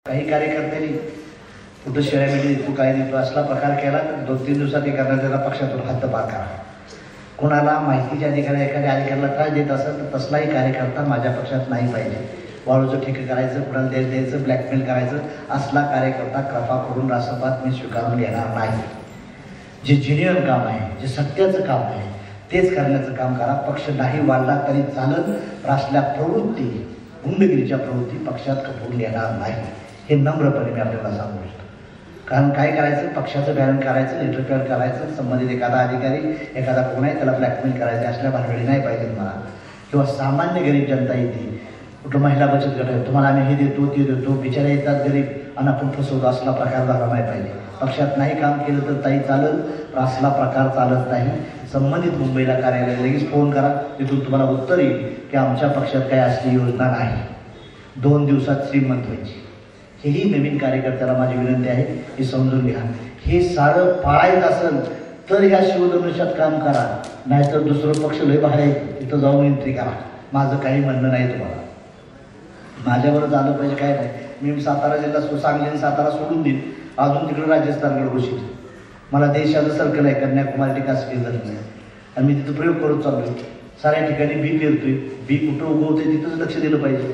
काही कार्यकर्त्यांनी कुठं शेळ्यामध्ये देतो काय देतो असला प्रकार केला तर 2-3 दिवसात एखादा त्याला पक्षातून हद्दपार करा. कोणाला माहितीचे अधिकारी एखाद्या अधिकाऱ्याला त्रास देत असेल तर तसलाही कार्यकर्ता माझ्या पक्षात नाही पाहिजे. वाळूचं ठेके करायचं, कुणाला द्यायचं, ब्लॅकमेल करायचं असला कार्यकर्ता कृपा करून राष्ट्रपात मी स्वीकारून घेणार नाही. जे जेन्युइन काम आहे, जे सत्याचं काम आहे तेच करण्याचं काम करा. पक्ष नाही वाढला तरी चालत, असल्या प्रवृत्ती गुंडगिरीच्या प्रवृत्ती पक्षात खपवून घेणार नाही. हे नम्रपणे मी आपल्याला सांगू शकतो. कारण काय करायचं, पक्षाचं बॅलन्स करायचं, लेटर पॅड करायचं, संबंधित एखादा अधिकारी एखादा कोण आहे त्याला ब्लॅकमेल करायचे असल्या भानगडी नाही पाहिजे मला. किंवा सामान्य गरीब जनता येते, कुठं महिला बचत गट आहे, तुम्हाला आम्ही हे देतो ते देतो, बिचारे येतात गरीब आणि आपण फसवतो असला प्रकार झाला नाही पाहिजे. पक्षात नाही काम केलं तर ताई चालत, असला प्रकार चालत नाही. संबंधित मुंबईला कार्यालय लगेच फोन करा, तिथून तुम्हाला उत्तर येईल की आमच्या पक्षात काही असली योजना नाही. 2 दिवसात श्रीमंत व्हायची. हेही नवीन कार्यकर्त्याला माझी विनंती आहे, हे समजून घ्या. हे सारं पाळायचं असेल तर ह्या शिवधनुष्यात काम करा, नाहीतर दुसरं पक्ष लय बाहेर आहे तिथं जाऊन एंट्री करा. माझं काही म्हणणं नाही तुम्हाला. माझ्यावरच आलं पाहिजे काय नाही. मी सातारा जिल्हा सांगली सातारा सोडून देईन, अजून तिकडे राजस्थानकडे घोषित. मला देशाचं सर्कल आहे, कन्याकुमारी ते काश्मीर धरलं आहे आणि मी तिथं प्रयोग करत चाललो. साऱ्या ठिकाणी बी पेरतोय. बी कुठं उगवतंय तिथंच लक्ष दिलं पाहिजे.